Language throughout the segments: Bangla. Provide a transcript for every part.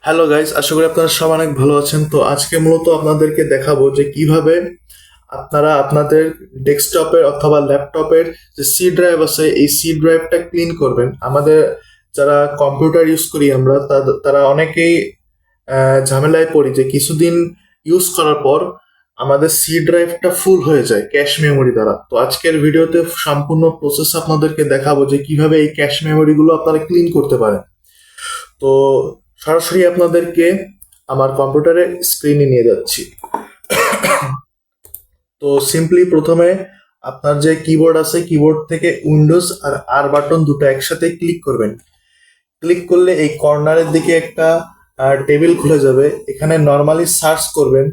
হ্যালো গাইস, আশা করি আপনারা সব অনেক ভালো আছেন। তো আজকে মূলত আপনাদেরকে দেখাবো যে কিভাবে আপনারা আপনাদের ডেস্কটপের অথবা ল্যাপটপের যে সি ড্রাইভ আছে এই সি ড্রাইভটা ক্লিন করবেন। আমাদের যারা কম্পিউটার ইউজ করি আমরা তারা অনেকেই ঝামেলায় পড়ি যে কিছুদিন ইউজ করার পর আমাদের সি ড্রাইভটা ফুল হয়ে যায় ক্যাশ মেমোরি দ্বারা। তো আজকের ভিডিওতে সম্পূর্ণ প্রসেস আপনাদেরকে দেখাবো যে কিভাবে এই ক্যাশ মেমোরিগুলো আপনারা ক্লিন করতে পারেন। তো সরাসরি আপনাদেরকে আমার কম্পিউটারের স্ক্রিনে নিয়ে যাচ্ছি। তো সিম্পলি প্রথমে আপনার যে কিবোর্ড আছে কিবোর্ড থেকে উইন্ডোজ আর আর বাটন দুটো একসাথে ক্লিক করবেন। ক্লিক করলে এই কর্নারের দিকে একটা টেবিল খুলে যাবে। এখানে নর্মালি সার্চ করবেন,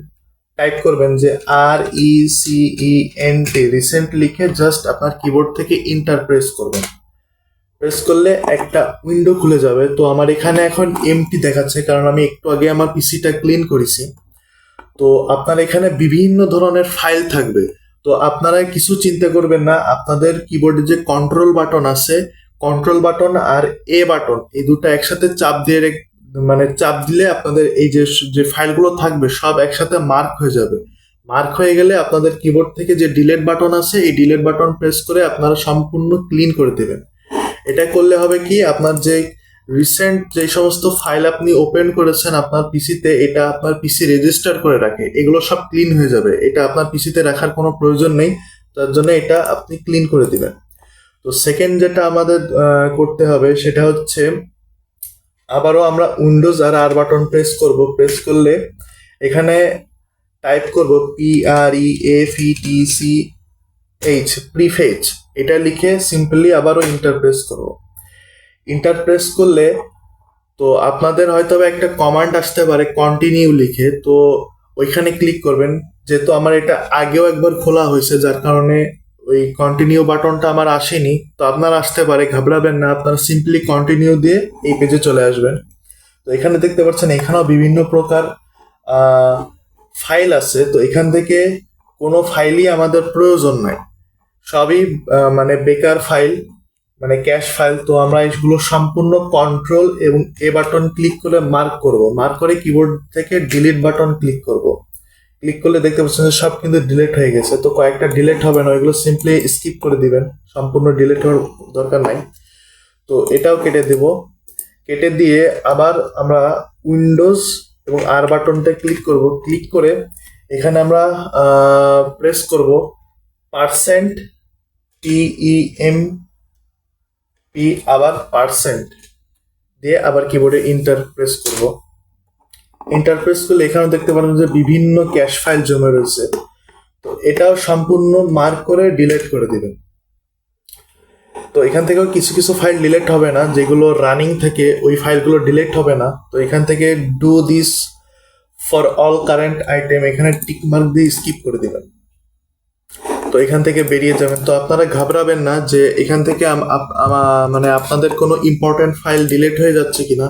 টাইপ করবেন যে RECENT রিসেন্ট লিখে জাস্ট আপনার কিবোর্ড থেকে ইন্টার প্রেস করবেন। প্রেস করলে একটা উইন্ডো খুলে যাবে। তো আমার এখানে এখন এমটি দেখাচ্ছে কারণ আমি একটু আগে আমার পিসিটা ক্লিন করেছি। তো আপনার এখানে বিভিন্ন ধরনের ফাইল থাকবে। তো আপনারা কিছু চিন্তা করবেন না, আপনাদের কিবোর্ডে যে কন্ট্রোল বাটন আছে, কন্ট্রোল বাটন আর এ বাটন এই দুটো একসাথে চাপ দিয়ে মানে চাপ দিলে আপনাদের এই যে যে ফাইলগুলো থাকবে সব একসাথে মার্ক হয়ে যাবে। মার্ক হয়ে গেলে আপনাদের কিবোর্ড থেকে যে ডিলেট বাটন আছে এই ডিলেট বাটন প্রেস করে আপনারা সম্পূর্ণ ক্লিন করে দেবেন। এটা করলে হবে কি, আপনার যে রিসেন্ট যে সমস্ত ফাইল আপনি ওপেন করেছেন আপনার পিসিতে, এটা আপনার পিসি রেজিস্টার করে রাখে, এগুলো সব ক্লিন হয়ে যাবে। এটা আপনার পিসিতে রাখার কোনো প্রয়োজন নেই, তার জন্য এটা আপনি ক্লিন করে দিবেন। তো সেকেন্ড যেটা আমাদের করতে হবে সেটা হচ্ছে আবারও আমরা উইন্ডোজ আর আর বাটন প্রেস করব। প্রেস করলে এখানে টাইপ করব PREFETCH প্রিফেচ, এটা লিখে সিম্পলি আবারও ইন্টার প্রেস করব। ইন্টার প্রেস করলে তো আপনাদের হয়তো একটা কমান্ড আসতে পারে কন্টিনিউ লিখে, তো ওইখানে ক্লিক করবেন। যেহেতু আমার এটা আগেও একবার খোলা হয়েছে যার কারণে ওই কন্টিনিউ বাটনটা আমার আসেনি, তো আপনার আসতে পারে, ঘাবড়াবেন না, আপনারা সিম্পলি কন্টিনিউ দিয়ে এই পেজে চলে আসবেন। তো এখানে দেখতে পাচ্ছেন এখানেও বিভিন্ন প্রকার ফাইল আছে। তো এখান থেকে কোনো ফাইলই আমাদের প্রয়োজন নাই, সবই মানে বেকার ফাইল, মানে ক্যাশ ফাইল। তো আমরা এগুলো সম্পূর্ণ কন্ট্রোল এবং এ বাটন ক্লিক করে মার্ক করব। মার্ক করে কিবোর্ড থেকে ডিলিট বাটন ক্লিক করব। ক্লিক করলে দেখতে পাচ্ছেন যে সব কিন্তু ডিলিট হয়ে গেছে। তো কয়েকটা ডিলিট হবে না, ওইগুলো সিম্পলি স্কিপ করে দিবেন, সম্পূর্ণ ডিলিট হওয়ার দরকার নাই। তো এটাও কেটে দেব। কেটে দিয়ে আবার আমরা উইন্ডোজ এবং আর বাটনটা ক্লিক করব। ক্লিক করে এখানে আমরা প্রেস করব %TEM আবার পার্সেন্ট দিয়ে আবার কিবোর্ডে ইন্টার প্রেস করব। ইন্টার প্রেস করলে এখানে দেখতে পারেন যে বিভিন্ন ক্যাশ ফাইল জমে রয়েছে। তো এটাও সম্পূর্ণ মার্ক করে ডিলিট করে দিবেন। তো এখান থেকেও কিছু কিছু ফাইল ডিলিট হবে না, যেগুলো রানিং থেকে ওই ফাইলগুলো ডিলিট হবে না। তো এখান থেকে do this for all current item এখানে টিক মার্ক দিয়ে স্কিপ করে দিবেন। তো এখান থেকে বেরিয়ে যাবেন। তো আপনারা ঘাবড়াবেন না যে এখান থেকে মানে আপনাদের কোনো ইম্পর্টেন্ট ফাইল ডিলিট হয়ে যাচ্ছে কিনা।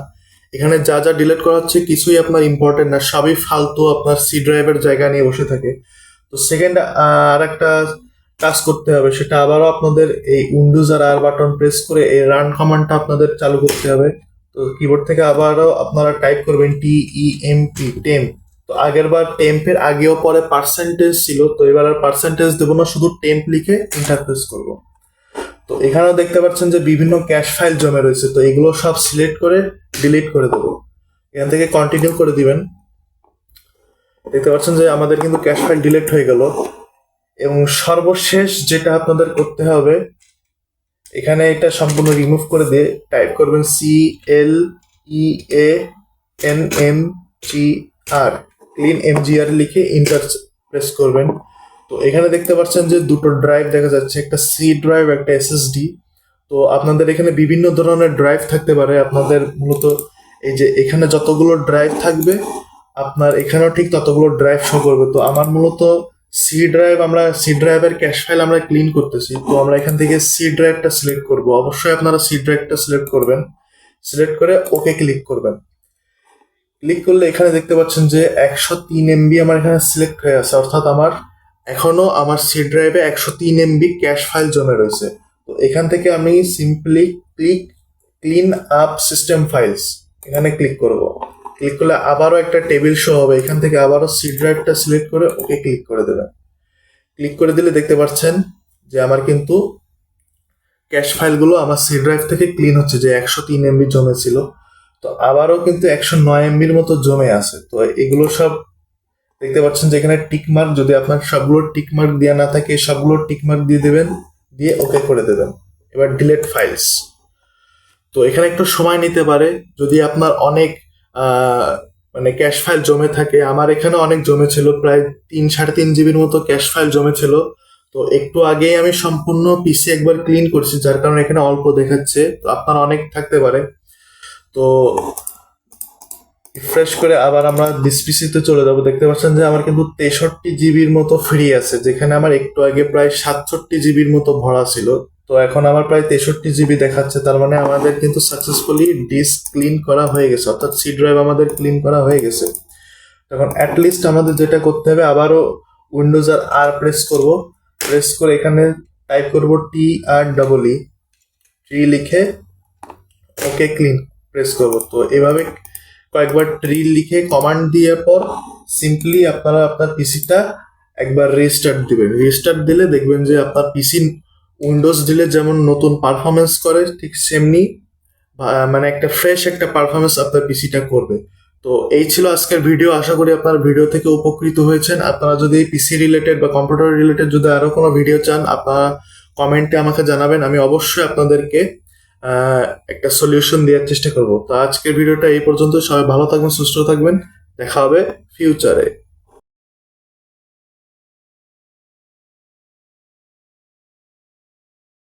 এখানে যা যা ডিলিট করা হচ্ছে কিছুই আপনার ইম্পর্টেন্ট না, সবই ফালতু আপনার সি ড্রাইভের জায়গা নিয়ে বসে থাকে। তো সেকেন্ড আর একটা কাজ করতে হবে, সেটা আবারও আপনাদের এই উইন্ডোজ আর আর বাটন প্রেস করে এই রান কমান্ডটা আপনাদের চালু করতে হবে। তো কিবোর্ড থেকে আবারও আপনারা টাইপ করবেন TEMP। তো আগের বার টেম্পের আগেও পরে পার্সেন্টেজ ছিল, তো এবার আর পার্সেন্টেজ দেবো না, শুধু টেম্প লিখে ইন্টারপ্রেস করব। তো এখানেও দেখতে পাচ্ছেন যে বিভিন্ন ক্যাশ ফাইল জমে রয়েছে, তো এগুলো সব সিলেক্ট করে ডিলিট করে দেবো। এখান থেকে কন্টিনিউ করে দিবেন। দেখতে পাচ্ছেন যে আমাদের কিন্তু ক্যাশ ফাইল ডিলিট হয়ে গেল। এবং সর্বশেষ যেটা আপনাদের করতে হবে, এখানে এটা সম্পূর্ণ রিমুভ করে দিয়ে টাইপ করবেন CLEANMGR ক্লিন MGR লিখে ইন্টার প্রেস করবেন। তো এখানে দেখতে পাচ্ছেন যে দুটো ড্রাইভ দেখা যাচ্ছে, একটা সি ড্রাইভ একটা SSD। তো আপনাদের এখানে বিভিন্ন ধরনের ড্রাইভ থাকতে পারে। আপনাদের মূলত এই যে এখানে যতগুলো ড্রাইভ থাকবে আপনার এখানেও ঠিক ততগুলো ড্রাইভ শো করবে। তো আমার মূলত সি ড্রাইভের ক্যাশ ফাইল আমরা ক্লিন করতেছি, তো আমরা এখান থেকে সি ড্রাইভটা সিলেক্ট করব। অবশ্যই আপনারা সি ড্রাইভটা সিলেক্ট করবেন। সিলেক্ট করে ওকে ক্লিক করবেন। ক্লিক করলে এখানে দেখতে পাচ্ছেন যে 103 MB আমার এখানে সিলেক্ট হয়ে আছে, অর্থাৎ আমার এখনো আমার সি ড্রাইভে 103 MB ক্যাশ ফাইল জমে রয়েছে। তো এখান থেকে আমি simply clean up system files এখানে ক্লিক করব। ক্লিক করলে আবারও একটা টেবিল শো হবে, এখান থেকে আবারও সি ড্রাইভটা সিলেক্ট করে ওকে ক্লিক করে দেবেন। ক্লিক করে দিলে দেখতে পাচ্ছেন যে আমার কিন্তু ক্যাশ ফাইলগুলো আমার সি ড্রাইভ থেকে ক্লিন হচ্ছে, যে 103 এমবি জমে ছিল, তো আবারও কিন্তু 109 এমবির মতো জমে আছে। তো এগুলো সব দেখতে পাচ্ছেন যে এখানে টিকমার্ক, যদি আপনার সবগুলো টিকমার্ক দেওয়া না থাকে সবগুলো টিকমার্ক দিয়ে দেবেন, দিয়ে ওকে করে দেবেন। এবার ডিলেট ফাইলস। তো এখানে একটু সময় নিতে পারে যদি আপনার অনেক মানে ক্যাশ ফাইল জমে থাকে। আমার এখানে অনেক জমে ছিল, প্রায় 3-3.5 জিবির মতো ক্যাশ ফাইল জমে ছিল। তো একটু আগেই আমি সম্পূর্ণ পিসি একবার ক্লিন করছি, যার কারণে এখানে অল্প দেখাচ্ছে, তো আপনার অনেক থাকতে পারে। তো রিফ্রেশ করে আবার আমরা দিস পিসিতে চলে যাবো। দেখতে পাচ্ছেন যে আমার কিন্তু 63 জিবির মতো ফ্রি আছে, যেখানে আমার একটু আগে প্রায় 67 জিবির মতো ভরা ছিল। তো এখন আমার প্রায় 63 জিবি দেখাচ্ছে, তার মানে আমাদের কিন্তু সাকসেসফুলি ডিস্ক ক্লিন করা হয়ে গেছে, অর্থাৎ সি ড্রাইভ আমাদের ক্লিন করা হয়ে গেছে। এখন অ্যাটলিস্ট আমাদের যেটা করতে হবে, আবারও উইন্ডোজ আর প্রেস করব, প্রেস করে এখানে টাইপ করব TREE, ট্রি লিখে ওকে ক্লিন প্রেস করব। তো এভাবে কয়েকবার ট্রি লিখে কমান্ড দিয়ে পর সিম্পলি আপনারা আপনার পিসিটা একবার রিস্টার্ট দিবেন। রিস্টার্ট দিলে দেখবেন যে আপনার পিসি উইন্ডোজ দিলে যেমন নতুন পারফরমেন্স করে, ঠিক সেমনি মানে একটা ফ্রেশ একটা পারফরমেন্স আপনার পিসিটা করবে। তো এই ছিল আজকের ভিডিও। আশা করি আপনার ভিডিও থেকে উপকৃত হয়েছেন। আপনারা যদি পিসি রিলেটেড বা কম্পিউটার রিলেটেড যদি আরো কোনো ভিডিও চান, আপনারা কমেন্টে আমাকে জানাবেন, আমি অবশ্যই আপনাদেরকে একটা সলিউশন দেওয়ার চেষ্টা করব। তো আজকের ভিডিওটা এই পর্যন্ত। সবাই ভালো থাকবেন, সুস্থ থাকবেন, দেখা হবে ফিউচারে।